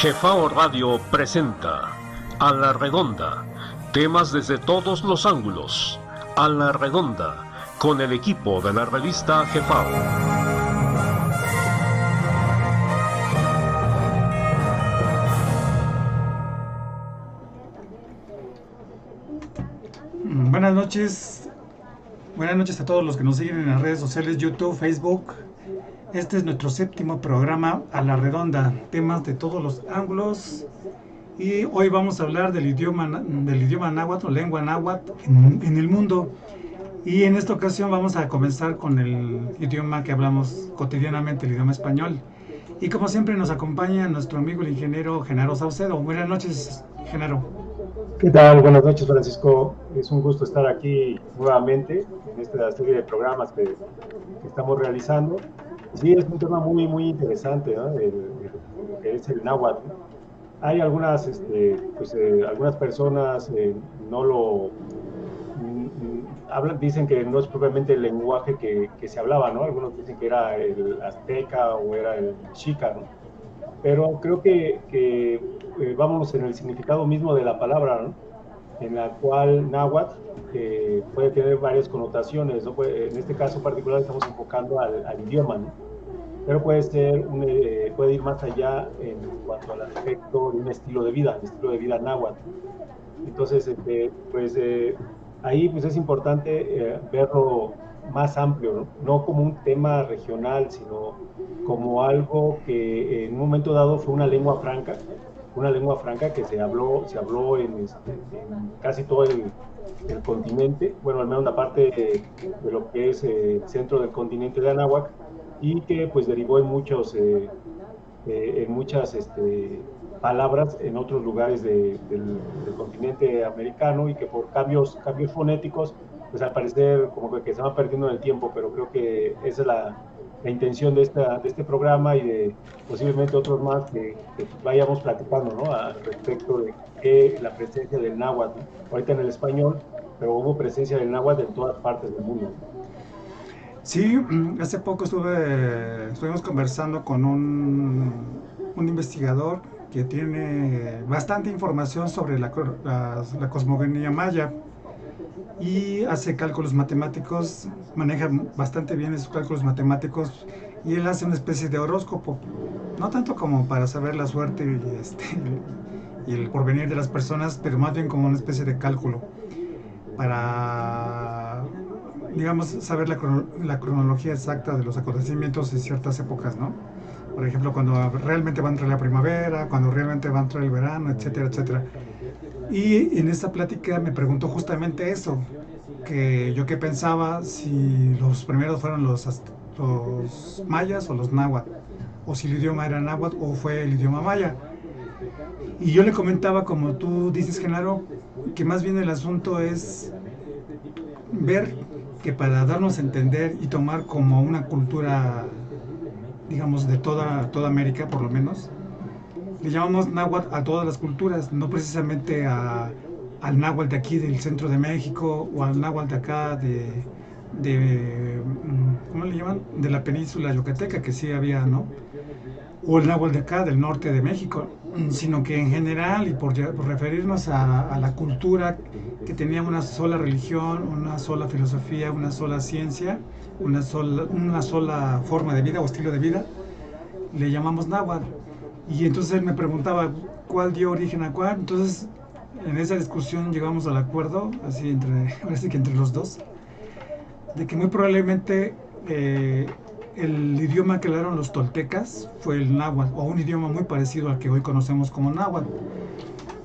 Chefao Radio presenta A la Redonda, temas desde todos los ángulos. A la Redonda, con el equipo de la revista Chefao. Buenas noches a todos los que nos siguen en las redes sociales, YouTube, Facebook. Este es nuestro séptimo programa A la Redonda, temas de todos los ángulos. Y hoy vamos a hablar del idioma náhuatl o lengua náhuatl en el mundo. Y en esta ocasión vamos a comenzar con el idioma que hablamos cotidianamente, el idioma español. Y como siempre nos acompaña nuestro amigo el ingeniero Genaro Saucedo. Buenas noches, Genaro. ¿Qué tal? Buenas noches, Francisco. Es un gusto estar aquí nuevamente en esta serie de programas que estamos realizando. Sí, es un tema muy interesante, ¿no? Que es el náhuatl. Hay algunas personas no lo hablan, dicen que no es propiamente el lenguaje que se hablaba, ¿no? Algunos dicen que era el azteca o era el mexica, ¿no? Pero creo que vámonos en el significado mismo de la palabra, ¿no? En la cual náhuatl puede tener varias connotaciones, ¿no? En este caso particular estamos enfocando al idioma, ¿no? Pero puede ir más allá en cuanto al aspecto de un estilo de vida, el estilo de vida náhuatl. Entonces, ahí pues es importante verlo más amplio, ¿no? No como un tema regional, sino como algo que en un momento dado fue una lengua franca que se habló en casi todo el continente, bueno, al menos la parte de lo que es el centro del continente de Anáhuac, y que pues derivó en muchas palabras en otros lugares del continente americano, y que por cambios fonéticos, pues al parecer como que se van perdiendo en el tiempo, pero creo que esa es la intención de este programa y de posiblemente otros más que vayamos platicando, ¿no? Al respecto de la presencia del náhuatl, ¿no? Ahorita en el español, pero hubo presencia del náhuatl en todas partes del mundo. Sí, hace poco estuvimos conversando con un investigador que tiene bastante información sobre la cosmogonía maya y hace cálculos matemáticos, maneja bastante bien esos cálculos matemáticos, y él hace una especie de horóscopo, no tanto como para saber la suerte y el porvenir de las personas, pero más bien como una especie de cálculo para, digamos, saber la cronología exacta de los acontecimientos en ciertas épocas, ¿no? Por ejemplo, cuando realmente va a entrar la primavera, cuando realmente va a entrar el verano, etcétera, etcétera. Y en esta plática me preguntó justamente eso, que yo qué pensaba, si los primeros fueron los mayas o los náhuatl, o si el idioma era náhuatl o fue el idioma maya. Y yo le comentaba, como tú dices, Genaro, que más bien el asunto es ver que para darnos a entender y tomar como una cultura, digamos, de toda América, por lo menos, le llamamos náhuatl a todas las culturas, no precisamente al náhuatl de aquí del centro de México, o al náhuatl de acá ¿cómo le llaman? De la península yucateca, que sí había, ¿no? O el náhuatl de acá, del norte de México, sino que en general, y por referirnos a la cultura que tenía una sola religión, una sola filosofía, una sola ciencia, una sola forma de vida o estilo de vida, le llamamos náhuatl. Y entonces él me preguntaba cuál dio origen a cuál. Entonces en esa discusión llegamos al acuerdo, así entre los dos, de que muy probablemente el idioma que hablaron los toltecas fue el náhuatl, o un idioma muy parecido al que hoy conocemos como náhuatl,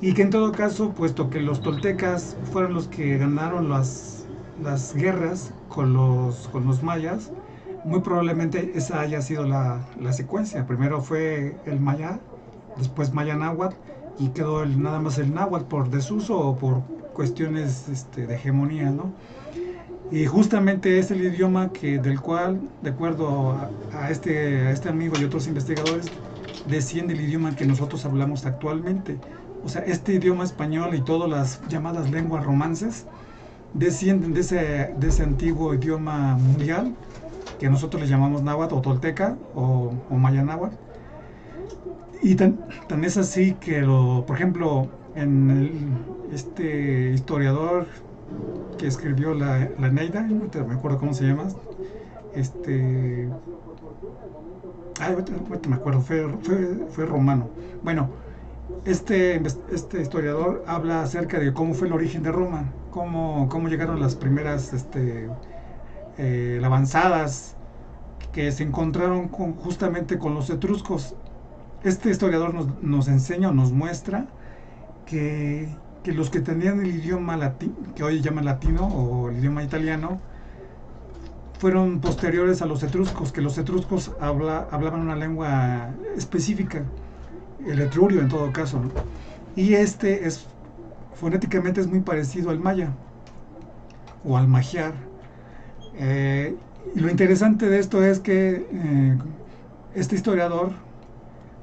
y que en todo caso, puesto que los toltecas fueron los que ganaron las guerras con los mayas, muy probablemente esa haya sido la secuencia. Primero fue el maya, después maya náhuatl, y quedó nada más el náhuatl por desuso o por cuestiones de hegemonía, ¿no? Y justamente es el idioma del cual, de acuerdo a este amigo y otros investigadores, desciende el idioma que nosotros hablamos actualmente. O sea, este idioma español y todas las llamadas lenguas romances descienden de ese antiguo idioma mundial que nosotros le llamamos náhuatl o tolteca o maya náhuatl, Y tan es así que, por ejemplo, este historiador que escribió la Eneida, no me acuerdo cómo se llama, este, ahorita me acuerdo, fue romano. Bueno, este historiador habla acerca de cómo fue el origen de Roma, cómo llegaron las primeras avanzadas que se encontraron justamente con los etruscos. Este historiador nos enseña o nos muestra que los que tenían el idioma latino, que hoy llaman latino, o el idioma italiano, fueron posteriores a los etruscos, que los etruscos hablaban una lengua específica, el etrurio en todo caso, ¿no? Y fonéticamente es muy parecido al maya o al magiar. Y lo interesante de esto es que este historiador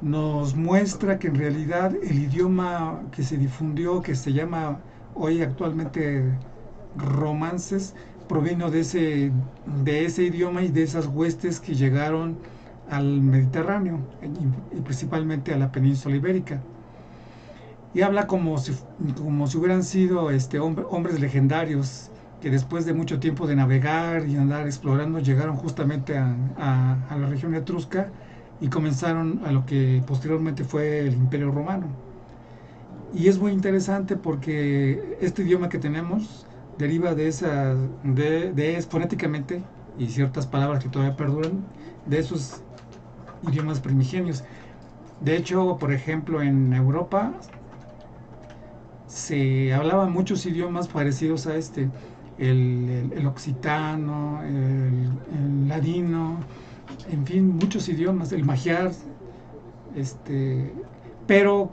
nos muestra que en realidad el idioma que se difundió, que se llama hoy actualmente romances, provino de ese idioma y de esas huestes que llegaron al Mediterráneo y principalmente a la península ibérica. Y habla como si hubieran sido hombres legendarios que después de mucho tiempo de navegar y andar explorando llegaron justamente a la región etrusca y comenzaron a lo que posteriormente fue el Imperio Romano. Y es muy interesante porque este idioma que tenemos deriva de fonéticamente, y ciertas palabras que todavía perduran, de esos idiomas primigenios. De hecho, por ejemplo, en Europa se hablaban muchos idiomas parecidos a el occitano, el ladino, en fin, muchos idiomas, el magiar, pero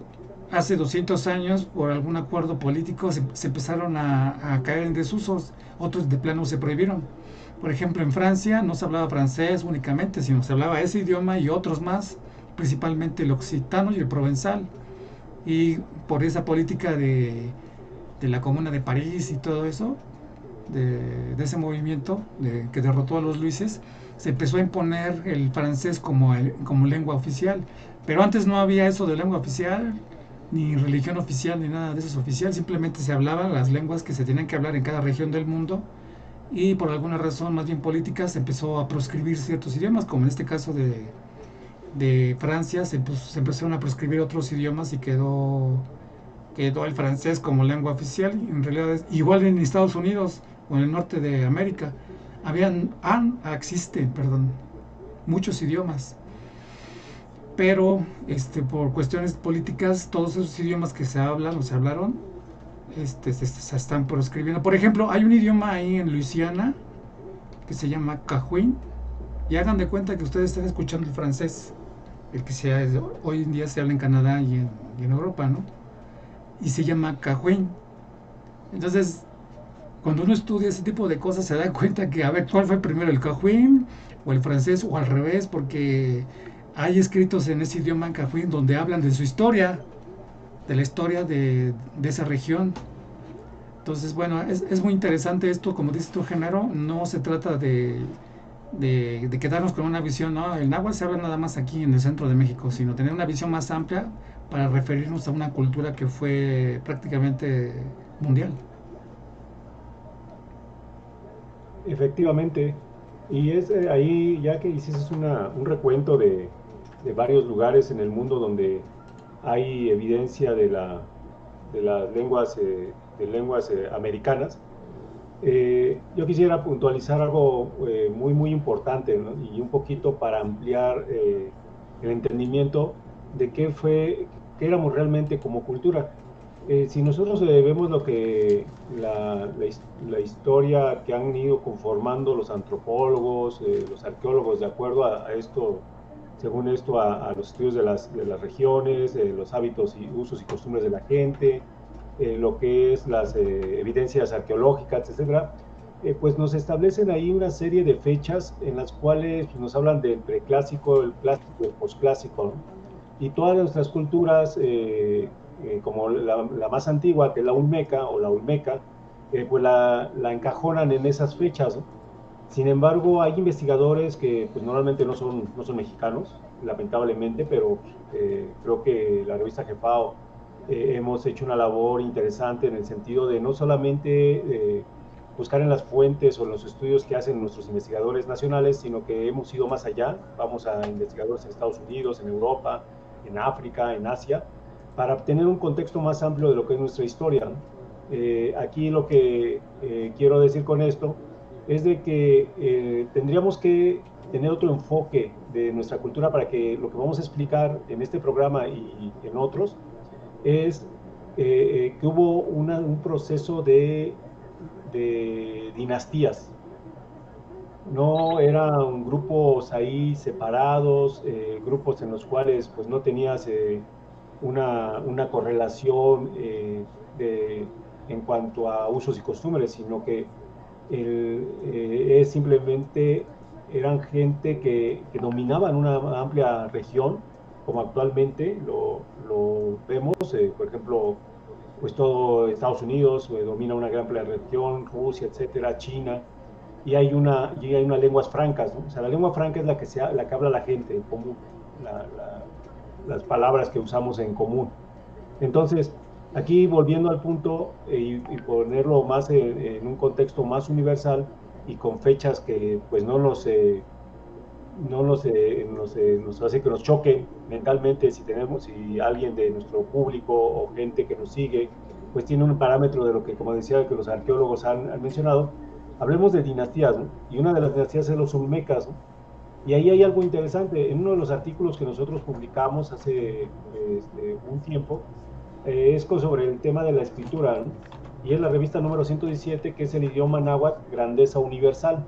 hace 200 años, por algún acuerdo político, se empezaron a caer en desusos, otros de plano se prohibieron. Por ejemplo, en Francia no se hablaba francés únicamente, sino se hablaba ese idioma y otros más, principalmente el occitano y el provenzal. Y por esa política de la Comuna de París y todo eso, de ese movimiento que derrotó a los Luises, se empezó a imponer el francés como lengua oficial. Pero antes no había eso de lengua oficial, ni religión oficial, ni nada de eso es oficial. Simplemente se hablaban las lenguas que se tenían que hablar en cada región del mundo. Y por alguna razón más bien política se empezó a proscribir ciertos idiomas, como en este caso de Francia, se empezaron a proscribir otros idiomas y quedó el francés como lengua oficial. En realidad igual en Estados Unidos o en el norte de América existen muchos idiomas, pero por cuestiones políticas todos esos idiomas que se hablan o se hablaron se están proscribiendo. Por ejemplo, hay un idioma ahí en Luisiana que se llama cajuín, y hagan de cuenta que ustedes están escuchando el francés, el que hoy en día se habla en Canadá y en Europa, ¿no? Y se llama cajuín. Entonces, cuando uno estudia ese tipo de cosas se da cuenta que, a ver, ¿cuál fue primero, el cajuín o el francés, o al revés? Porque hay escritos en ese idioma en cajuín donde hablan de su historia, de la historia de esa región. Entonces, bueno, es muy interesante esto, como dices tú, Genaro. No se trata de quedarnos con una visión, ¿no? El náhuatl se habla nada más aquí en el centro de México, sino tener una visión más amplia para referirnos a una cultura que fue prácticamente mundial. Efectivamente, y es ahí ya que hiciste un recuento de varios lugares en el mundo donde hay evidencia de las lenguas, americanas. Yo quisiera puntualizar algo muy importante, ¿no? Y un poquito para ampliar el entendimiento de qué éramos realmente como cultura. Si nosotros vemos la historia que han ido conformando los antropólogos, los arqueólogos, de acuerdo a esto, según esto, a los estudios de las regiones, los hábitos y usos y costumbres de la gente, lo que es las evidencias arqueológicas, etcétera, pues nos establecen ahí una serie de fechas en las cuales pues, nos hablan del preclásico, el clásico y el posclásico, ¿no? Y todas nuestras culturas, como la más antigua, que es la olmeca o la olmeca, pues la encajonan en esas fechas, ¿no? Sin embargo, hay investigadores que pues, normalmente no son mexicanos, lamentablemente, pero creo que la revista Jefao hemos hecho una labor interesante en el sentido de no solamente buscar en las fuentes o en los estudios que hacen nuestros investigadores nacionales, sino que hemos ido más allá, vamos a investigadores en Estados Unidos, en Europa, en África, en Asia, para obtener un contexto más amplio de lo que es nuestra historia, ¿no? Aquí lo que quiero decir con esto es de que tendríamos que tener otro enfoque de nuestra cultura para que lo que vamos a explicar en este programa y en otros es que hubo un proceso de dinastías. No eran grupos ahí separados, grupos en los cuales pues no tenías una correlación en cuanto a usos y costumbres, sino que simplemente eran gente que dominaban una amplia región, como actualmente lo vemos, por ejemplo, pues todo Estados Unidos domina una gran amplia región, Rusia, etcétera, China, y hay lenguas francas, ¿no? O sea, la lengua franca es la que habla la gente en común, las palabras que usamos en común. Entonces, aquí volviendo al punto y ponerlo más en un contexto más universal y con fechas que pues no nos hace que nos choquen mentalmente si alguien de nuestro público o gente que nos sigue pues tiene un parámetro de lo que, como decía, que los arqueólogos han mencionado. Hablemos de dinastías, ¿no? Y una de las dinastías es los olmecas, ¿no? Y ahí hay algo interesante. En uno de los artículos que nosotros publicamos hace un tiempo, es sobre el tema de la escritura, ¿no? Y es la revista número 117, que es el idioma náhuatl, grandeza universal.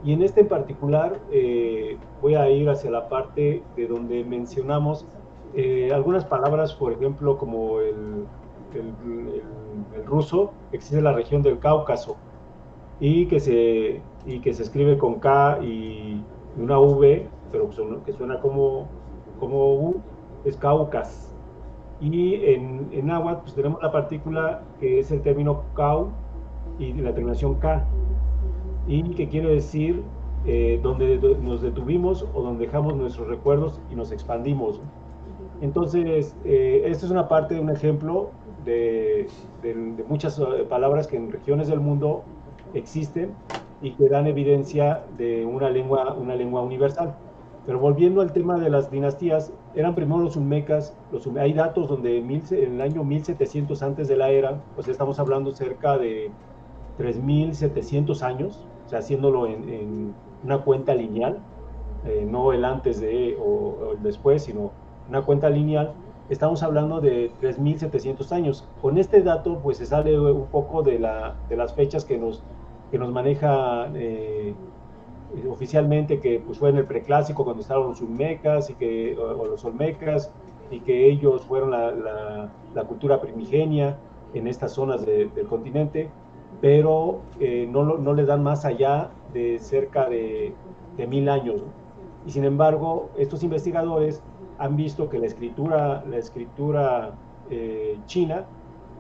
Y en este en particular voy a ir hacia la parte de donde mencionamos algunas palabras, por ejemplo, como el ruso, existe la región del Cáucaso, y que se escribe con K y una V, pero que suena como U, es Cáucas. Y en náhuatl pues tenemos la partícula que es el término Cau y la terminación K, y que quiere decir donde nos detuvimos o donde dejamos nuestros recuerdos y nos expandimos. Entonces, esta es una parte de un ejemplo de muchas palabras que en regiones del mundo existen y que dan evidencia de una lengua universal. Pero volviendo al tema de las dinastías, eran primero los olmecas. Hay datos donde en el año 1700 antes de la era, pues estamos hablando cerca de 3700 años, o sea, haciéndolo en una cuenta lineal, no el antes de o el después, sino una cuenta lineal. Estamos hablando de 3700 años. Con este dato, pues se sale un poco de las fechas que nos maneja oficialmente, que pues fue en el preclásico cuando estaban los olmecas o los olmecas, y que ellos fueron la cultura primigenia en estas zonas del continente, pero no le dan más allá de cerca de 1000 años, ¿no? Y sin embargo, estos investigadores han visto que la escritura china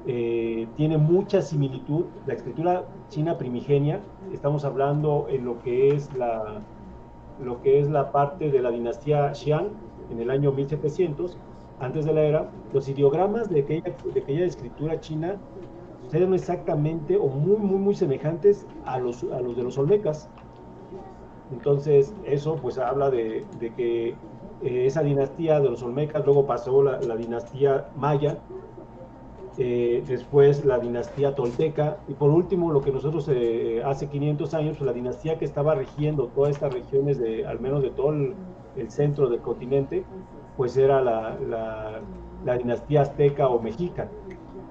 tiene mucha similitud. La escritura china primigenia, estamos hablando en lo que es la parte de la dinastía Xian, en el año 1700, antes de la era. Los ideogramas de aquella escritura china eran exactamente o muy, muy, muy semejantes a los de los olmecas. Entonces, eso pues habla de que esa dinastía de los olmecas, luego pasó la dinastía maya, después la dinastía tolteca, y por último lo que nosotros hace 500 años, pues la dinastía que estaba rigiendo todas estas regiones, al menos de todo el centro del continente, pues era la dinastía azteca o mexica.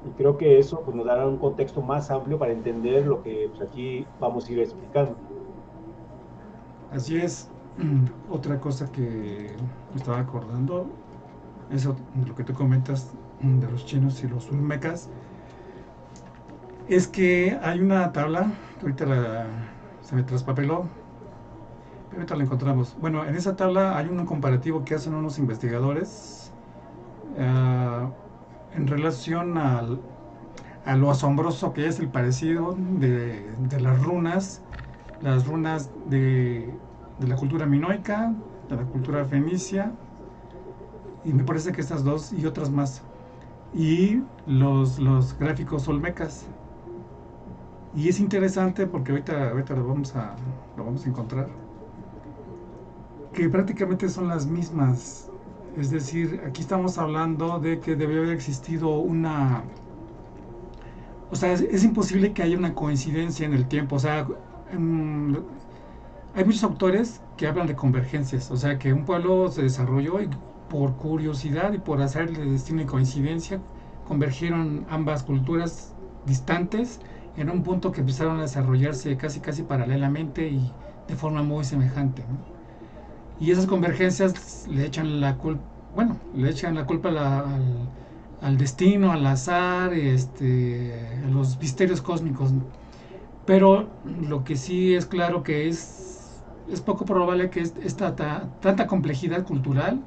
Y creo que eso pues nos dará un contexto más amplio para entender lo que pues, aquí vamos a ir explicando. Así es. Otra cosa que me estaba acordando, eso, lo que tú comentas de los chinos y los olmecas, es que hay una tabla, ahorita se me traspapeló, pero ahorita la encontramos. Bueno, en esa tabla hay un comparativo que hacen unos investigadores en relación a lo asombroso que es el parecido de las runas de la cultura minoica, de la cultura fenicia, y me parece que estas dos y otras más, y los gráficos olmecas. Y es interesante porque ahorita lo vamos a encontrar, que prácticamente son las mismas. Es decir, aquí estamos hablando de que debe haber existido una... O sea, es imposible que haya una coincidencia en el tiempo. O sea, hay muchos autores que hablan de convergencias. O sea, que un pueblo se desarrolló y por curiosidad y por azar de destino y coincidencia convergieron ambas culturas distantes en un punto que empezaron a desarrollarse casi paralelamente y de forma muy semejante, ¿no? Y esas convergencias le echan la culpa, bueno, le echan la culpa al destino, al azar, a los misterios cósmicos, ¿no? Pero lo que sí es claro que es poco probable que tanta complejidad cultural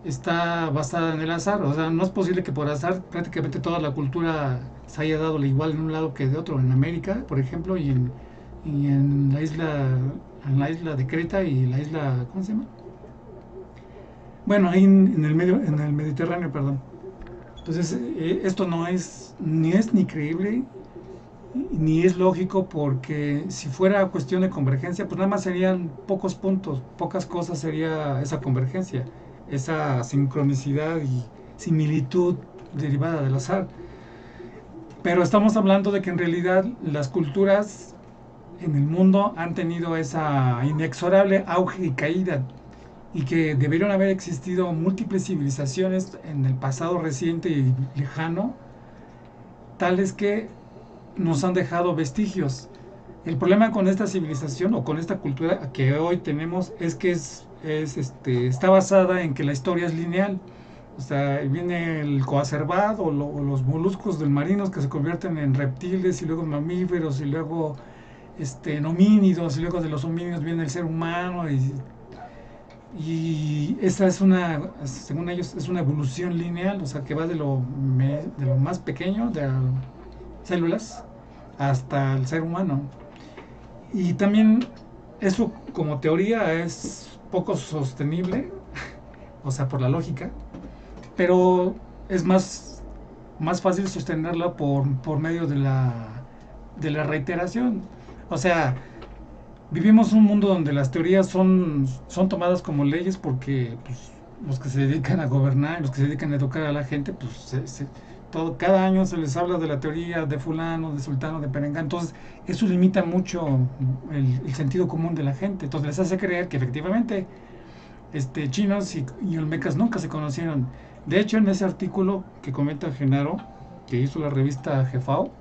está basada en el azar. O sea, no es posible que por azar prácticamente toda la cultura se haya dado igual en un lado que de otro. En América, por ejemplo, y en la isla de Creta y la isla, ¿cómo se llama? Bueno, ahí en el Mediterráneo, perdón. Entonces, esto no es ni creíble ni es lógico, porque si fuera cuestión de convergencia, pues nada más serían pocos puntos, pocas cosas sería esa convergencia, esa sincronicidad y similitud derivada del azar. Pero estamos hablando de que en realidad las culturas en el mundo han tenido esa inexorable auge y caída, y que debieron haber existido múltiples civilizaciones en el pasado reciente y lejano, tales que nos han dejado vestigios. El problema con esta civilización o con esta cultura que hoy tenemos es que está basada en que la historia es lineal. O sea, viene el coacervad o los moluscos del marinos que se convierten en reptiles y luego en mamíferos y luego en homínidos, y luego de los homínidos viene el ser humano, y esa es según ellos, es una evolución lineal, o sea, que va de lo más pequeño, de células, hasta el ser humano. Y también eso como teoría es poco sostenible, o sea, por la lógica, pero es más fácil sostenerla por medio de la reiteración. O sea, vivimos un mundo donde las teorías son tomadas como leyes, porque pues, los que se dedican a gobernar, los que se dedican a educar a la gente, pues cada año se les habla de la teoría de fulano, de sultano, de perengano. Entonces eso limita mucho el sentido común de la gente. Entonces les hace creer que efectivamente chinos y olmecas nunca se conocieron. De hecho, en ese artículo que comenta Genaro, que hizo la revista Jefao,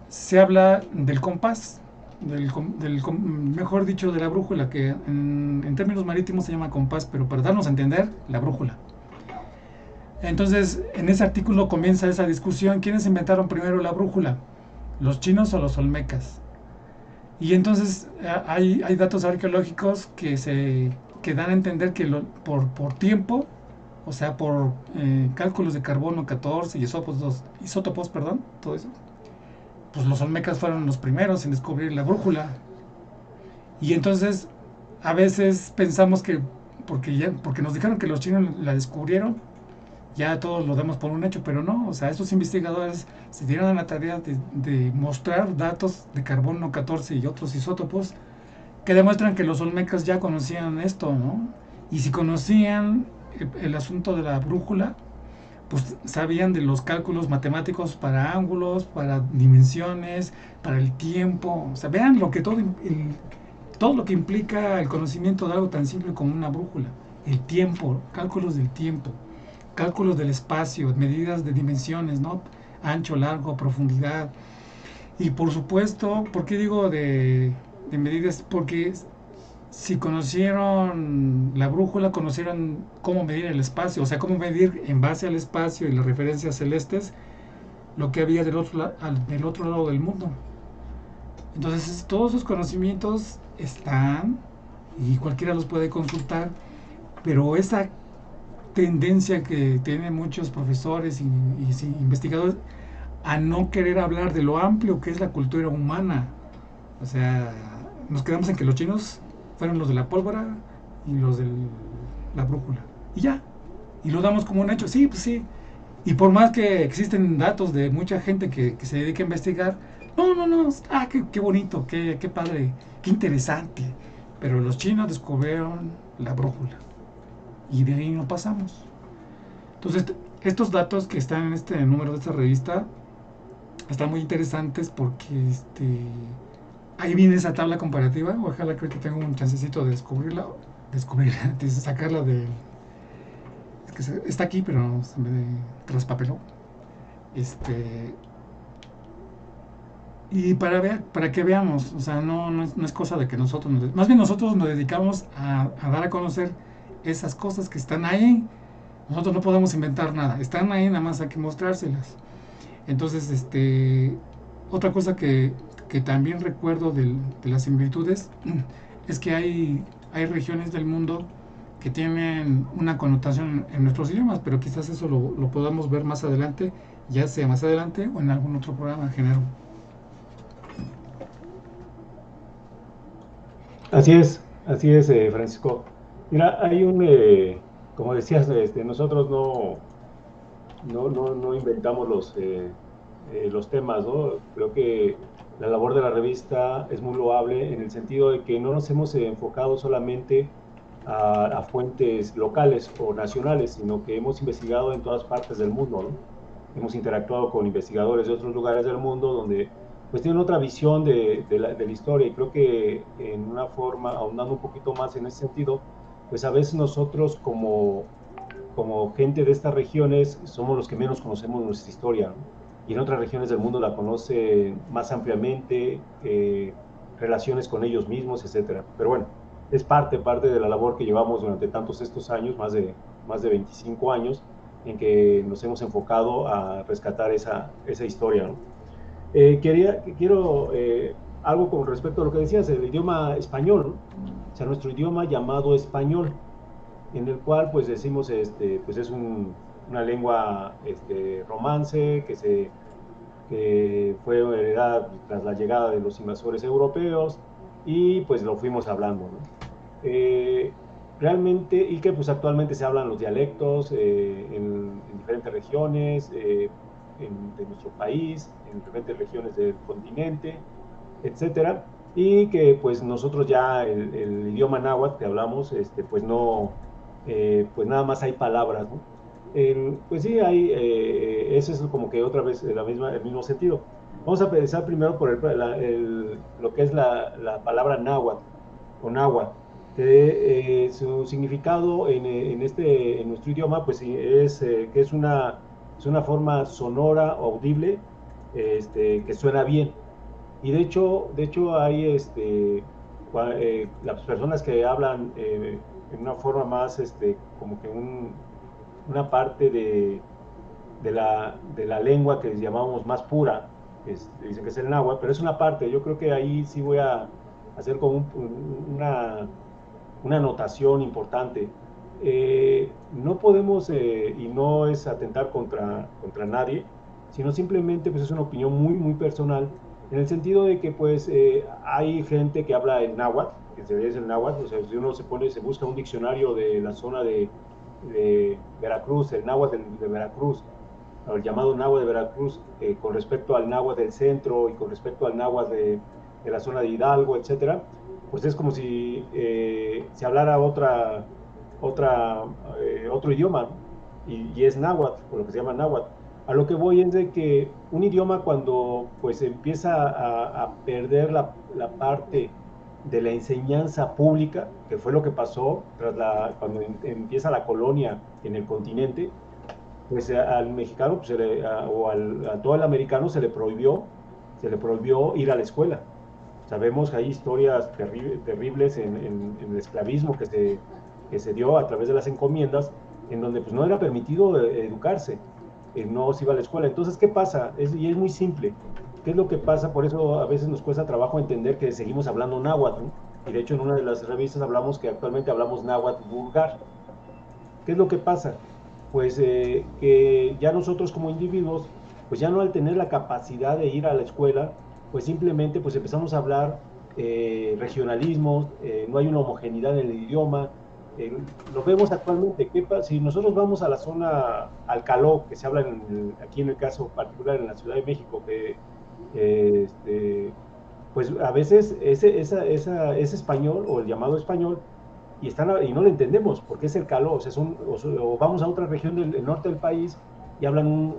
se habla del compás, mejor dicho, de la brújula, que en términos marítimos se llama compás, pero para darnos a entender, la brújula. Entonces, en ese artículo comienza esa discusión: ¿quiénes inventaron primero la brújula? ¿Los chinos o los olmecas? Y entonces hay datos arqueológicos que dan a entender que por tiempo, o sea, por cálculos de carbono 14 y isótopos, todo eso, pues los olmecas fueron los primeros en descubrir la brújula. Y entonces a veces pensamos que porque nos dijeron que los chinos la descubrieron, ya todos lo damos por un hecho, pero no. O sea, estos investigadores se dieron a la tarea de mostrar datos de carbono 14 y otros isótopos que demuestran que los olmecas ya conocían esto, ¿no? Y si conocían el asunto de la brújula, pues sabían de los cálculos matemáticos para ángulos, para dimensiones, para el tiempo. O sea, vean todo lo que implica el conocimiento de algo tan simple como una brújula. El tiempo, cálculos del tiempo, cálculos del espacio, medidas de dimensiones, ¿no? Ancho, largo, profundidad. Y por supuesto, ¿por qué digo de medidas? Porque si conocieron la brújula, conocieron cómo medir el espacio, o sea, cómo medir en base al espacio y las referencias celestes lo que había del otro lado del mundo. Entonces, todos esos conocimientos están y cualquiera los puede consultar, pero esa tendencia que tienen muchos profesores y investigadores a no querer hablar de lo amplio que es la cultura humana. O sea, nos quedamos en que los chinos fueron los de la pólvora y los de la brújula. Y ya. Y lo damos como un hecho. Sí, pues sí. Y por más que existen datos de mucha gente que se dedica a investigar, no, qué bonito, qué padre, qué interesante. Pero los chinos descubrieron la brújula. Y de ahí no pasamos. Entonces, estos datos que están en este número de esta revista están muy interesantes porque ahí viene esa tabla comparativa. Ojalá creo que tengo un chancecito de descubrirla, de sacarla de... Es que está aquí, pero se me traspapeló. Y para que veamos, o sea, no es cosa de que nosotros, más bien nosotros nos dedicamos a dar a conocer esas cosas que están ahí. Nosotros no podemos inventar nada, están ahí, nada más hay que mostrárselas. Entonces, otra cosa que también recuerdo de las similitudes es que hay regiones del mundo que tienen una connotación en nuestros idiomas, pero quizás eso lo podamos ver más adelante, ya sea más adelante o en algún otro programa de género. Así es, Francisco. Mira, hay como decías, nosotros no inventamos los temas, ¿no? Creo que la labor de la revista es muy loable en el sentido de que no nos hemos enfocado solamente a fuentes locales o nacionales, sino que hemos investigado en todas partes del mundo, ¿no? Hemos interactuado con investigadores de otros lugares del mundo donde pues tienen otra visión de la historia, y creo que en una forma, ahondando un poquito más en ese sentido, pues a veces nosotros como gente de estas regiones somos los que menos conocemos nuestra historia, ¿no? Y en otras regiones del mundo la conocen más ampliamente, relaciones con ellos mismos, etcétera. Pero bueno, es parte de la labor que llevamos durante tantos estos años, más de 25 años, en que nos hemos enfocado a rescatar esa historia, ¿no? Quiero algo con respecto a lo que decías, el idioma español, ¿no? O sea, nuestro idioma llamado español, en el cual pues decimos, pues es una lengua romance que fue heredada tras la llegada de los invasores europeos, y pues lo fuimos hablando, ¿no? Realmente, y que pues actualmente se hablan los dialectos en diferentes regiones de nuestro país, en diferentes regiones del continente, etcétera, y que pues nosotros ya el idioma náhuatl que hablamos, pues no, pues nada más hay palabras, ¿no? Pues sí, eso es como que otra vez el mismo sentido. Vamos a empezar primero por lo que es la palabra náhuatl o náhuatl, que su significado en nuestro idioma pues es que es una forma sonora, audible, que suena bien. Y de hecho hay las personas que hablan en una forma más como que una parte de la lengua que llamamos más pura, dicen que es el náhuatl, pero es una parte. Yo creo que ahí sí voy a hacer como una anotación importante. No podemos, y no es atentar contra nadie, sino simplemente pues es una opinión muy, muy personal, en el sentido de que pues hay gente que habla el náhuatl, que se dice el náhuatl. O sea, si uno se busca un diccionario de la zona de Veracruz, el náhuatl de Veracruz, o el llamado náhuatl de Veracruz, con respecto al náhuatl del centro y con respecto al náhuatl de la zona de Hidalgo, etcétera, pues es como si se hablara otro idioma, ¿no? Y es náhuatl, por lo que se llama náhuatl. A lo que voy es de que un idioma, cuando pues empieza a perder la parte de la enseñanza pública, que fue lo que pasó cuando empieza la colonia en el continente, pues al mexicano pues, a todo el americano se le prohibió ir a la escuela. Sabemos que hay historias terribles en el esclavismo que se dio a través de las encomiendas, en donde pues no era permitido educarse, no se iba a la escuela. Entonces, ¿qué pasa? Y es muy simple. ¿Qué es lo que pasa? Por eso a veces nos cuesta trabajo entender que seguimos hablando náhuatl, ¿no? Y de hecho en una de las revistas hablamos que actualmente hablamos náhuatl vulgar. ¿Qué es lo que pasa? Pues que ya nosotros como individuos, pues ya no, al tener la capacidad de ir a la escuela, pues simplemente pues empezamos a hablar regionalismos, no hay una homogeneidad en el idioma. Lo vemos actualmente. Si nosotros vamos a la zona Alcaló, que se habla aquí en el caso particular en la Ciudad de México, pues a veces ese español o el llamado español y no lo entendemos porque es el caló, o vamos a otra región del norte del país y hablan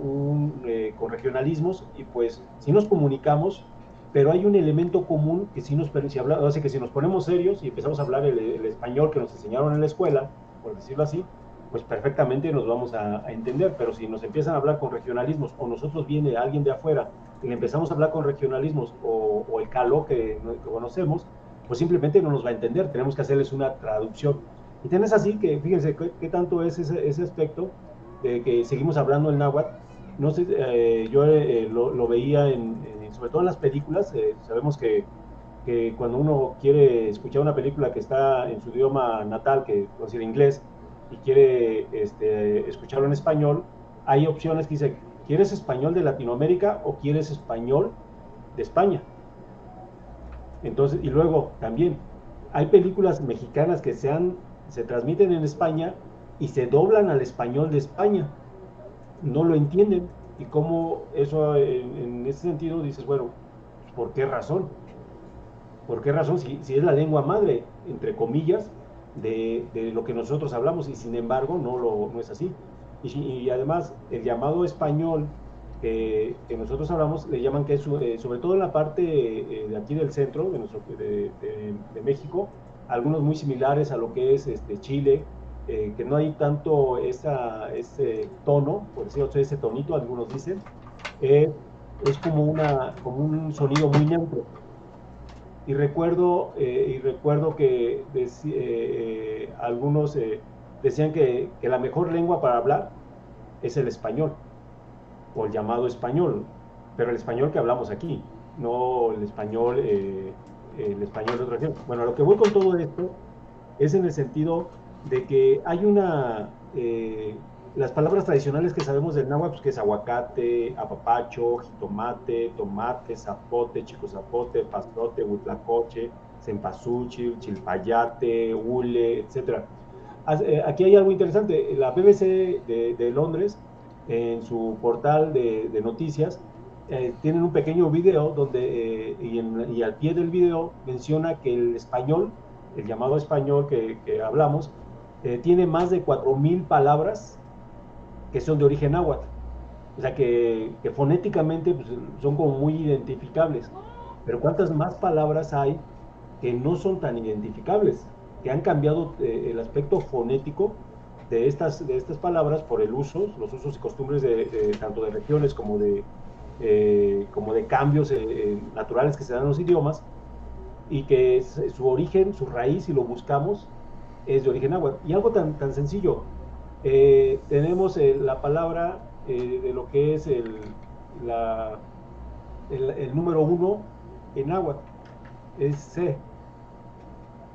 con regionalismos y pues sí nos comunicamos, pero hay un elemento común que sí que si nos ponemos serios y empezamos a hablar el español que nos enseñaron en la escuela, por decirlo así, pues perfectamente nos vamos a entender, pero si nos empiezan a hablar con regionalismos o nosotros viene alguien de afuera y le empezamos a hablar con regionalismos o el caló que conocemos, pues simplemente no nos va a entender, tenemos que hacerles una traducción. Y tenés así que, fíjense, ¿qué tanto es ese aspecto de que seguimos hablando el náhuatl? No sé, yo lo veía sobre todo en las películas, sabemos que cuando uno quiere escuchar una película que está en su idioma natal, que puede ser inglés, y quiere escucharlo en español, hay opciones que dicen, ¿quieres español de Latinoamérica o quieres español de España? Entonces, y luego también hay películas mexicanas que se transmiten en España y se doblan al español de España. No lo entienden. Y cómo eso, en ese sentido, dices, bueno, ¿por qué razón? ¿Por qué razón? Si es la lengua madre, entre comillas, de lo que nosotros hablamos, y sin embargo no es así. Y además, el llamado español que nosotros hablamos, le llaman que es, sobre todo en la parte de aquí del centro de México, algunos muy similares a lo que es Chile, que no hay tanto ese tono, por decirlo, ese tonito, algunos dicen, es como un sonido muy neutro. Y recuerdo que algunos decían que la mejor lengua para hablar es el español, o el llamado español, pero el español que hablamos aquí, no el español de otra región. Bueno, a lo que voy con todo esto es en el sentido de que hay las palabras tradicionales que sabemos del náhuatl, pues, que es aguacate, apapacho, jitomate, tomate, zapote, chico zapote, pastote, huitlacoche, cempasúchil, chilpayate, hule, etc. Aquí hay algo interesante. La BBC de Londres, en su portal de noticias, tienen un pequeño video donde, y al pie del video menciona que el español, el llamado español que hablamos, tiene más de 4,000 palabras que son de origen náhuatl. O sea, que fonéticamente pues, son como muy identificables. Pero ¿cuántas más palabras hay que no son tan identificables? Que han cambiado el aspecto fonético de estas palabras por los usos y costumbres tanto de regiones como de cambios naturales que se dan en los idiomas, y que su origen, su raíz, si lo buscamos, es de origen náhuatl. Y algo tan sencillo, tenemos la palabra de lo que es el número 1 en náhuatl, es C,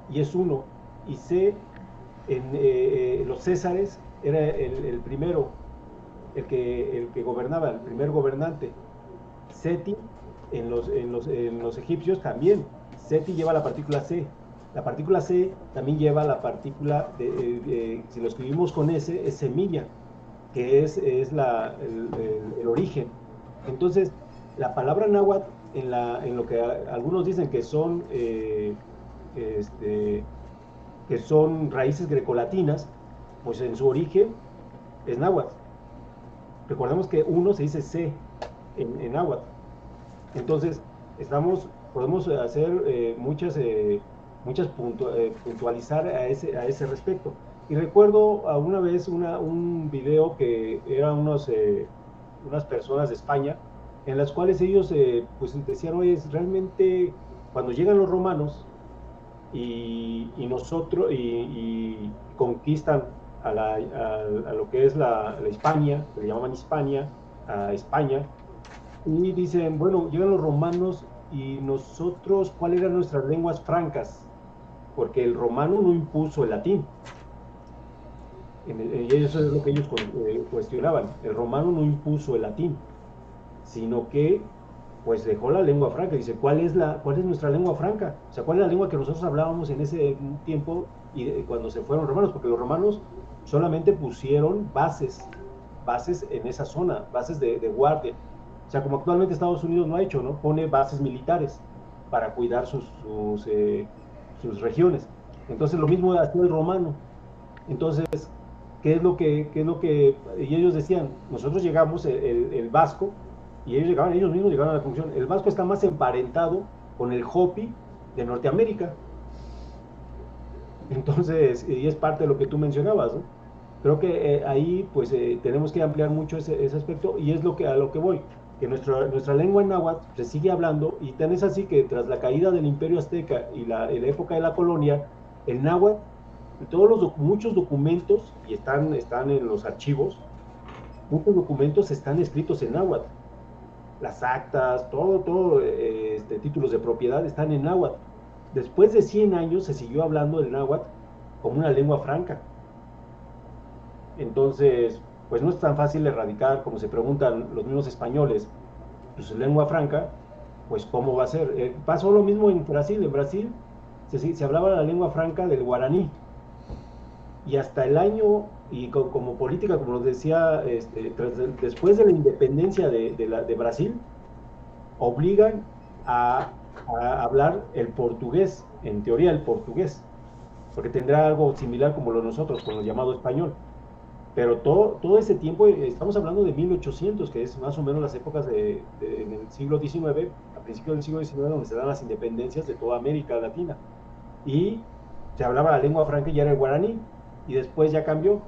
y es 1, y C en los Césares era el primero, el que gobernaba, el primer gobernante. Seti en los egipcios también, Seti lleva la partícula C. La partícula C también lleva la partícula, si lo escribimos con S, es semilla, que es el origen. Entonces, la palabra náhuatl, en lo que algunos dicen que son raíces grecolatinas, pues en su origen es náhuatl. Recordemos que uno se dice C en náhuatl. Entonces, podemos hacer puntualizar a ese respecto. Y recuerdo alguna vez un video que eran unas personas de España, en las cuales ellos pues decían, oye, realmente cuando llegan los romanos y conquistan a lo que es la Hispania, que le llamaban Hispania, a España, y dicen, bueno, llegan los romanos y nosotros, ¿cuáles eran nuestras lenguas francas? Porque el romano no impuso el latín. Y eso es lo que ellos cuestionaban. El romano no impuso el latín, sino que pues dejó la lengua franca. Dice, ¿cuál es nuestra lengua franca? O sea, ¿cuál es la lengua que nosotros hablábamos en ese tiempo y cuando se fueron los romanos? Porque los romanos solamente pusieron bases en esa zona, bases de guardia. O sea, como actualmente Estados Unidos lo ha hecho, ¿no? Pone bases militares para cuidar sus regiones. Entonces, lo mismo hacía el romano. Entonces, ¿qué es lo que y ellos decían? Nosotros llegamos, el vasco, y ellos mismos llegaron a la conclusión, el vasco está más emparentado con el hopi de Norteamérica. Entonces, y es parte de lo que tú mencionabas, ¿no? Creo que ahí pues tenemos que ampliar mucho ese aspecto, y es a lo que voy, que nuestra lengua en náhuatl se sigue hablando, y tan es así que tras la caída del Imperio Azteca y la época de la colonia, el náhuatl, muchos documentos, y están en los archivos, muchos documentos están escritos en náhuatl. Las actas, todo títulos de propiedad están en náhuatl. Después de 100 años se siguió hablando el náhuatl como una lengua franca. Entonces, pues no es tan fácil erradicar, como se preguntan los mismos españoles, pues lengua franca, pues ¿cómo va a ser? Pasó lo mismo en Brasil. En Brasil se hablaba la lengua franca del guaraní, y hasta el año, y como política, como nos decía, después de la independencia de Brasil, obligan a hablar el portugués, en teoría el portugués, porque tendrá algo similar como lo nosotros, con el llamado español. Pero todo ese tiempo, estamos hablando de 1800, que es más o menos las épocas en el siglo XIX, a principios del siglo XIX, donde se dan las independencias de toda América Latina. Y se hablaba la lengua franca y era el guaraní, y después ya cambió.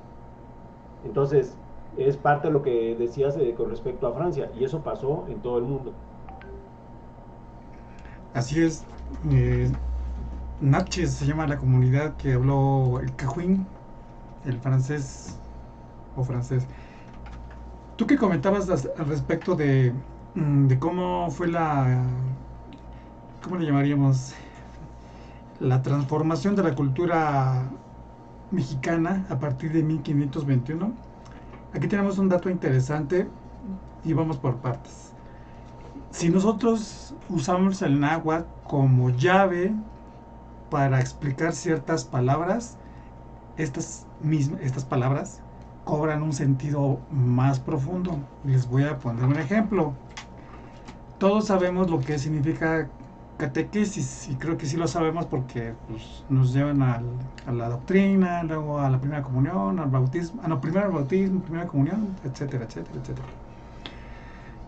Entonces, es parte de lo que decías con respecto a Francia, y eso pasó en todo el mundo. Así es. Natchez se llama la comunidad que habló el cajuín, el francés o francés. Tú que comentabas al respecto de cómo fue ¿cómo le llamaríamos? La transformación de la cultura mexicana a partir de 1521. Aquí tenemos un dato interesante y vamos por partes. Si nosotros usamos el náhuatl como llave para explicar ciertas palabras, estas palabras cobran un sentido más profundo. Les voy a poner un ejemplo. Todos sabemos lo que significa catequesis, y creo que sí lo sabemos porque pues, nos llevan a la doctrina, luego a la primera comunión, al bautismo, primero al bautismo, primera comunión, etcétera, etcétera, etcétera.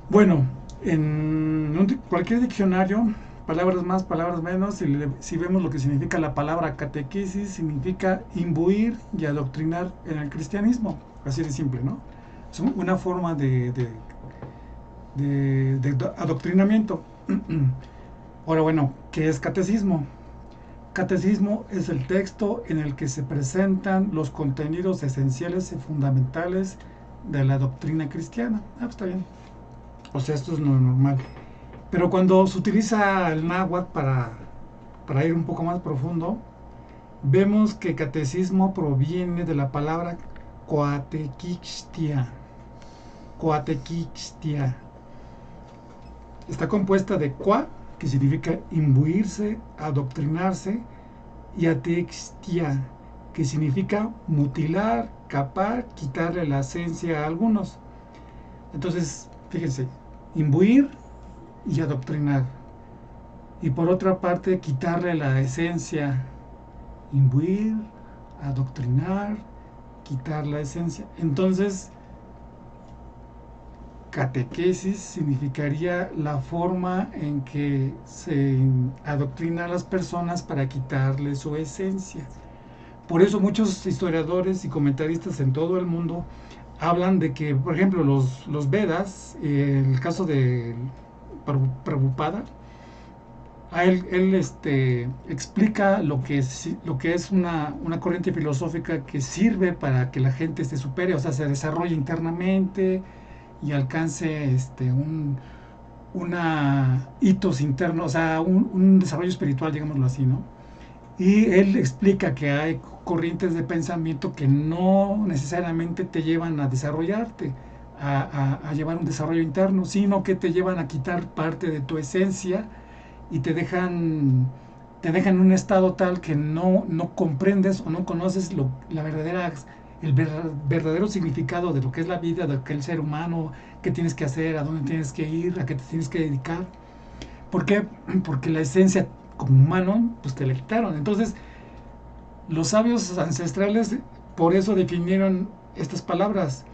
Bueno, en cualquier diccionario, palabras más, palabras menos, si vemos lo que significa la palabra catequesis, significa imbuir y adoctrinar en el cristianismo, así de simple, ¿no? Es una forma de adoctrinamiento. Ahora, bueno, ¿qué es catecismo? Catecismo es el texto en el que se presentan los contenidos esenciales y fundamentales de la doctrina cristiana. Pues está bien. O sea, esto es lo normal. Pero cuando se utiliza el náhuatl para ir un poco más profundo, vemos que catecismo proviene de la palabra coatequixtia. Coatequixtia. Está compuesta de qua, que significa imbuirse, adoctrinarse, y atextia, que significa mutilar, capar, quitarle la esencia a algunos. Entonces, fíjense, imbuir y adoctrinar. Y por otra parte, quitarle la esencia. Imbuir, adoctrinar, quitar la esencia. Entonces, catequesis significaría la forma en que se adoctrina a las personas para quitarle su esencia. Por eso muchos historiadores y comentaristas en todo el mundo hablan de que, por ejemplo, los Vedas, el caso de Prabhupada, él explica lo que es una corriente filosófica que sirve para que la gente se supere, o sea, se desarrolle internamente y alcance hitos internos, o sea, un desarrollo espiritual, digámoslo así, ¿no? Y él explica que hay corrientes de pensamiento que no necesariamente te llevan a desarrollarte. a llevar un desarrollo interno, sino que te llevan a quitar parte de tu esencia y te dejan en un estado tal que no comprendes o no conoces el verdadero significado de lo que es la vida, de lo que es el ser humano, qué tienes que hacer, a dónde tienes que ir, a qué te tienes que dedicar. ¿Por qué? Porque la esencia como humano, pues te la quitaron. Entonces, los sabios ancestrales por eso definieron estas palabras.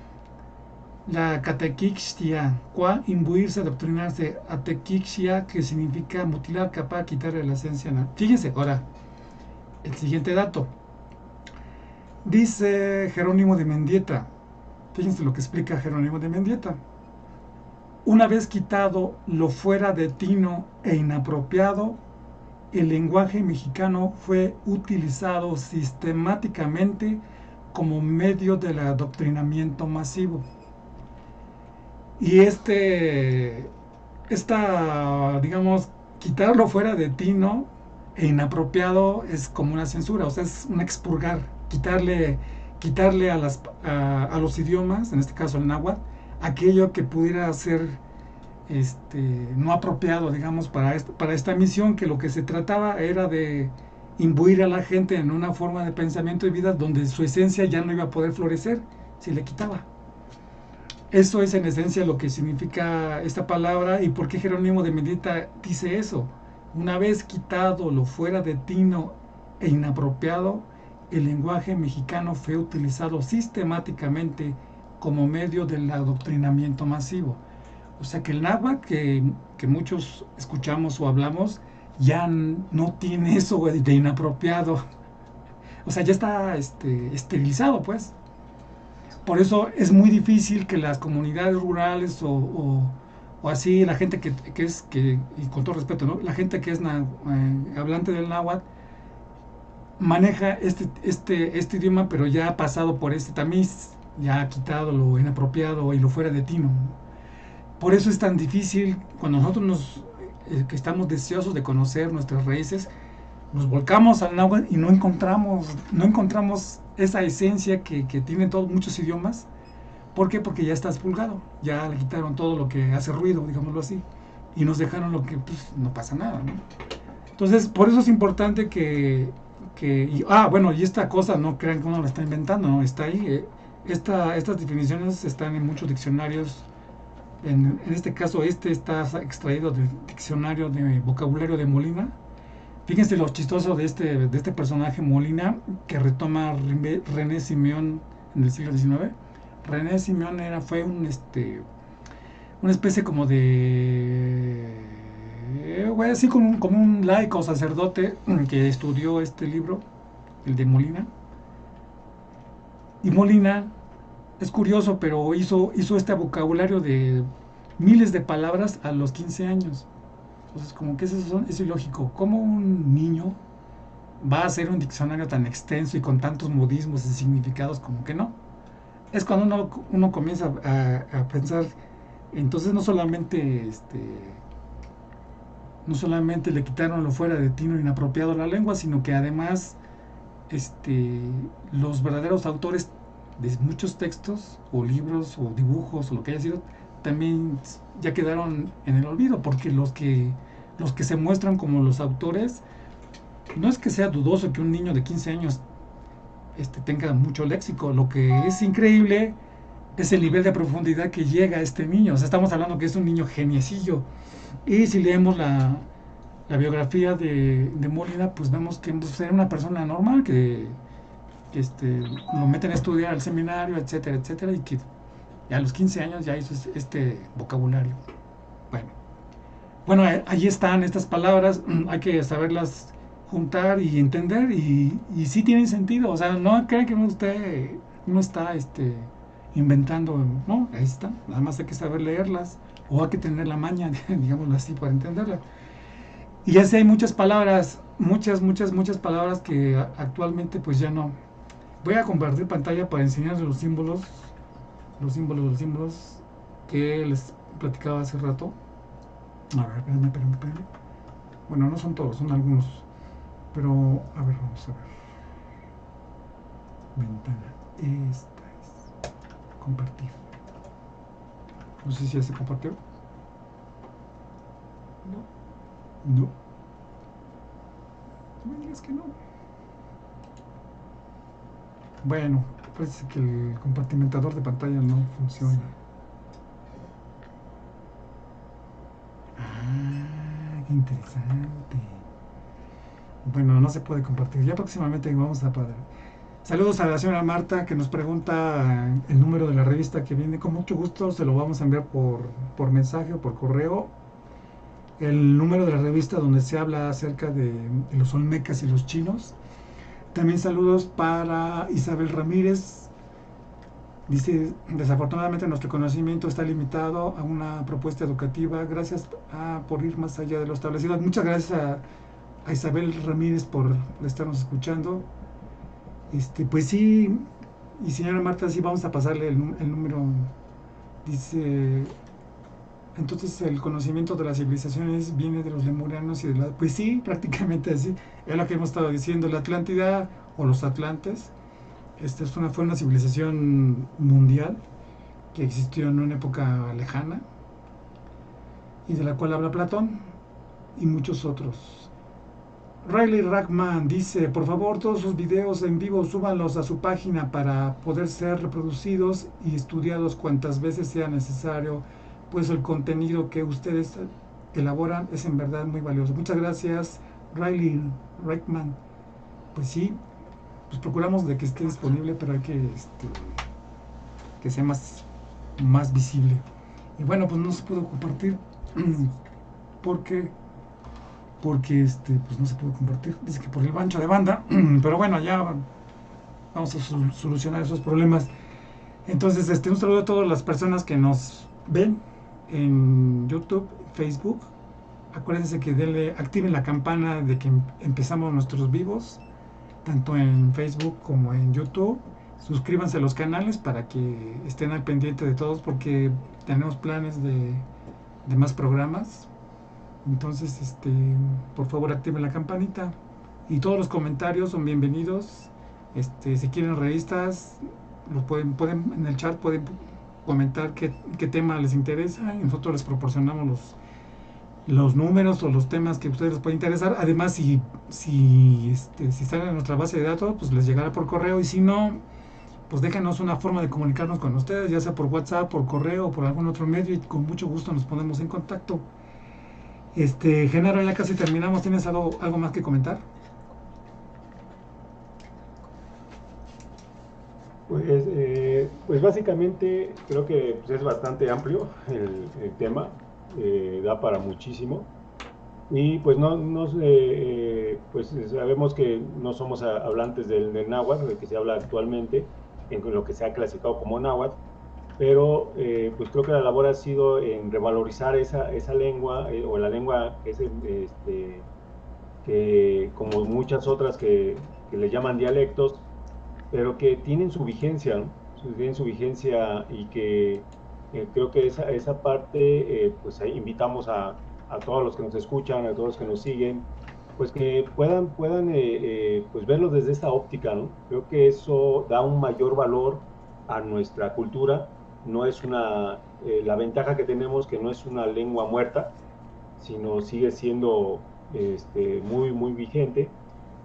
La catequixia, qua imbuirse, adoctrinarse, atequixia, que significa mutilar, capaz, quitarle la esencia. Fíjense, ahora, el siguiente dato. Dice Jerónimo de Mendieta, fíjense lo que explica Jerónimo de Mendieta. Una vez quitado lo fuera de tino e inapropiado, el lenguaje mexicano fue utilizado sistemáticamente como medio del adoctrinamiento masivo. Y digamos, quitarlo fuera de tino e inapropiado es como una censura, o sea, es un expurgar, quitarle a los idiomas, en este caso el náhuatl, aquello que pudiera ser no apropiado, digamos, para esta misión, que lo que se trataba era de imbuir a la gente en una forma de pensamiento y vida donde su esencia ya no iba a poder florecer si le quitaba. Eso es en esencia lo que significa esta palabra y por qué Jerónimo de Mendieta dice eso. Una vez quitado lo fuera de tino e inapropiado, el lenguaje mexicano fue utilizado sistemáticamente como medio del adoctrinamiento masivo. O sea que el náhuatl que muchos escuchamos o hablamos ya no tiene eso de inapropiado. O sea, ya está esterilizado, pues. Por eso es muy difícil que las comunidades rurales o así, la gente y con todo respeto, ¿no? La gente que es hablante del náhuatl maneja este idioma, pero ya ha pasado por este tamiz, ya ha quitado lo inapropiado y lo fuera de tino. Por eso es tan difícil cuando nosotros que estamos deseosos de conocer nuestras raíces, nos volcamos al náhuatl y no encontramos esa esencia que tienen muchos idiomas. ¿Por qué? Porque ya está expurgado, ya le quitaron todo lo que hace ruido, digámoslo así, y nos dejaron lo que pues, no pasa nada, ¿no? Entonces, por eso es importante y esta cosa, no crean que uno la está inventando, ¿no? Está ahí. Estas definiciones están en muchos diccionarios. En este caso, está extraído del diccionario de vocabulario de Molina. Fíjense lo chistoso de este personaje Molina, que retoma René Simeón en el siglo XIX. René Simeón fue una especie como de así como un laico sacerdote que estudió este libro, el de Molina. Y Molina es curioso, pero hizo este vocabulario de miles de palabras a los 15 años. Entonces, como que es ilógico. ¿Cómo un niño va a hacer un diccionario tan extenso y con tantos modismos y significados? Como que no. Es cuando uno comienza a pensar, entonces no solamente le quitaron lo fuera de tino inapropiado a la lengua, sino que además los verdaderos autores de muchos textos o libros o dibujos o lo que haya sido también ya quedaron en el olvido, porque los que se muestran como los autores, no es que sea dudoso que un niño de 15 años tenga mucho léxico. Lo que es increíble es el nivel de profundidad que llega a este niño. O sea, estamos hablando que es un niño geniecillo. Y si leemos la biografía de Molina, pues vemos que era una persona normal, que lo meten a estudiar al seminario, etcétera, etcétera, y que a los 15 años ya hizo este vocabulario. Bueno, ahí están estas palabras, hay que saberlas juntar y entender, y sí tienen sentido. O sea, no crean que uno está inventando, no, ahí está, nada más hay que saber leerlas, o hay que tener la maña, digámoslo así, para entenderla. Y así hay muchas palabras, muchas palabras que actualmente pues ya no. Voy a compartir pantalla para enseñarles los símbolos que les platicaba hace rato. A ver, espérame. Bueno, no son todos, son algunos. Pero, a ver, vamos a ver. Ventana. Esta es. Compartir. No sé si ya se compartió. No. No. No me digas que no. Bueno, parece que el compartimentador de pantalla no funciona. Ah, qué interesante. Bueno, no se puede compartir. Ya próximamente vamos a parar. Saludos a la señora Marta que nos pregunta el número de la revista que viene. Con mucho gusto se lo vamos a enviar por mensaje o por correo. El número de la revista donde se habla acerca de los olmecas y los chinos. También saludos para Isabel Ramírez. Dice, desafortunadamente nuestro conocimiento está limitado a una propuesta educativa. Gracias por ir más allá de lo establecido. Muchas gracias a Isabel Ramírez por estarnos escuchando. Pues sí, y señora Marta, sí vamos a pasarle el número. Dice, entonces el conocimiento de las civilizaciones viene de los lemurianos y de la... Pues sí, prácticamente así. Es lo que hemos estado diciendo. La Atlántida o los Atlantes, fue una civilización mundial que existió en una época lejana y de la cual habla Platón y muchos otros. Riley Rackman dice, por favor, todos sus videos en vivo súbanlos a su página para poder ser reproducidos y estudiados cuantas veces sea necesario, pues el contenido que ustedes elaboran es en verdad muy valioso. Muchas gracias, Riley Rackman. Pues sí, pues procuramos de que esté disponible, pero hay que sea más visible. Y bueno, pues no se pudo compartir porque pues no se pudo compartir. Dice que por el ancho de banda, pero bueno, ya vamos a solucionar esos problemas. Entonces, un saludo a todas las personas que nos ven en YouTube, Facebook. Acuérdense que activen la campana de que empezamos nuestros vivos, tanto en Facebook como en YouTube. Suscríbanse a los canales para que estén al pendiente de todos, porque tenemos planes de más programas. Entonces, por favor, activen la campanita. Y todos los comentarios son bienvenidos. Si quieren revistas, pueden en el chat pueden comentar qué tema les interesa y nosotros les proporcionamos los números o los temas que a ustedes les pueden interesar. Además, si están en nuestra base de datos, pues les llegará por correo, y si no, pues déjenos una forma de comunicarnos con ustedes, ya sea por WhatsApp, por correo o por algún otro medio, y con mucho gusto nos ponemos en contacto. Genaro, ya casi terminamos. ¿Tienes algo más que comentar? Pues básicamente creo que pues es bastante amplio el tema, da para muchísimo, y pues pues sabemos que no somos hablantes del náhuatl, del que se habla actualmente, en lo que se ha clasificado como náhuatl, pero pues creo que la labor ha sido en revalorizar esa lengua, o la lengua que como muchas otras que le llaman dialectos, pero que tienen su vigencia, ¿no? Tienen su vigencia, y que creo que esa parte, pues ahí invitamos a todos los que nos escuchan, a todos los que nos siguen, pues que puedan pues verlo desde esta óptica, ¿no? Creo que eso da un mayor valor a nuestra cultura. No es la ventaja que tenemos, que no es una lengua muerta, sino sigue siendo muy, muy vigente,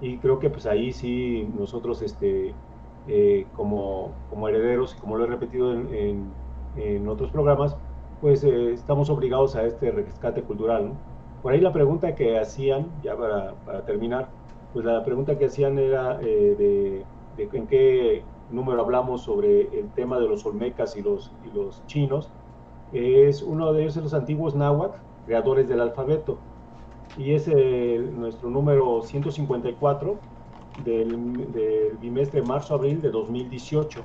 y creo que pues ahí sí nosotros como herederos, y como lo he repetido en otros programas, pues estamos obligados a este rescate cultural, ¿no? Por ahí la pregunta que hacían, ya para terminar, pues la pregunta que hacían era de en qué número hablamos sobre el tema de los olmecas y los chinos. Es uno de ellos, los antiguos náhuatl, creadores del alfabeto, y es nuestro número 154 del bimestre marzo-abril de 2018.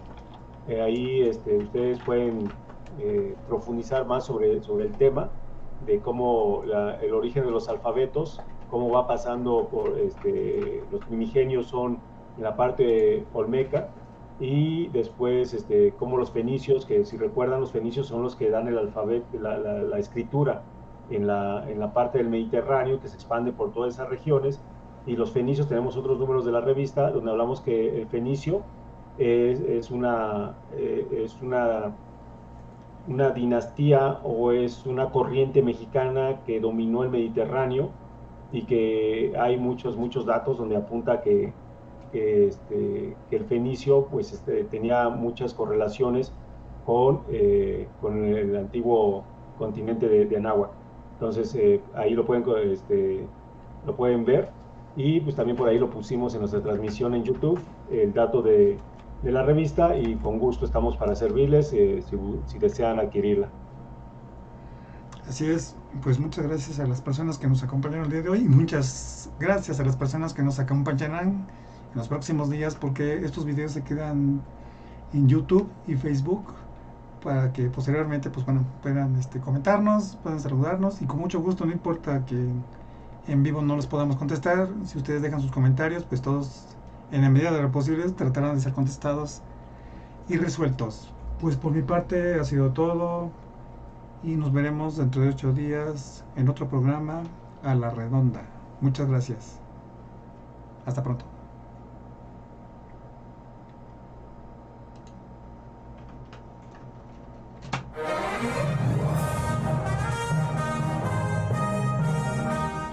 Ahí ustedes pueden profundizar más sobre el tema de cómo el origen de los alfabetos, cómo va pasando por los primigenios son en la parte olmeca, y después cómo los fenicios, que si recuerdan, los fenicios son los que dan el alfabeto, la escritura en la parte del Mediterráneo, que se expande por todas esas regiones. Y los fenicios, tenemos otros números de la revista donde hablamos que el fenicio es una una dinastía o es una corriente mexicana que dominó el Mediterráneo, y que hay muchos datos donde apunta que el fenicio pues tenía muchas correlaciones con el antiguo continente de Anáhuac. Entonces ahí lo pueden ver, y pues también por ahí lo pusimos en nuestra transmisión en YouTube, el dato de la revista, y con gusto estamos para servirles si desean adquirirla. Así es, pues muchas gracias a las personas que nos acompañaron el día de hoy, y muchas gracias a las personas que nos acompañarán en los próximos días, porque estos videos se quedan en YouTube y Facebook para que posteriormente pues bueno, puedan comentarnos, puedan saludarnos, y con mucho gusto, no importa que en vivo no los podamos contestar, si ustedes dejan sus comentarios, pues todos en la medida de lo posible tratarán de ser contestados y resueltos. Pues por mi parte ha sido todo, y nos veremos dentro de 8 días en otro programa a la redonda. Muchas gracias. Hasta pronto.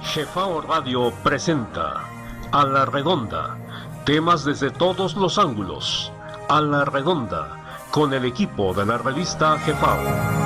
Jefao Radio presenta A la Redonda, temas desde todos los ángulos. A la Redonda, con el equipo de la revista Jefao.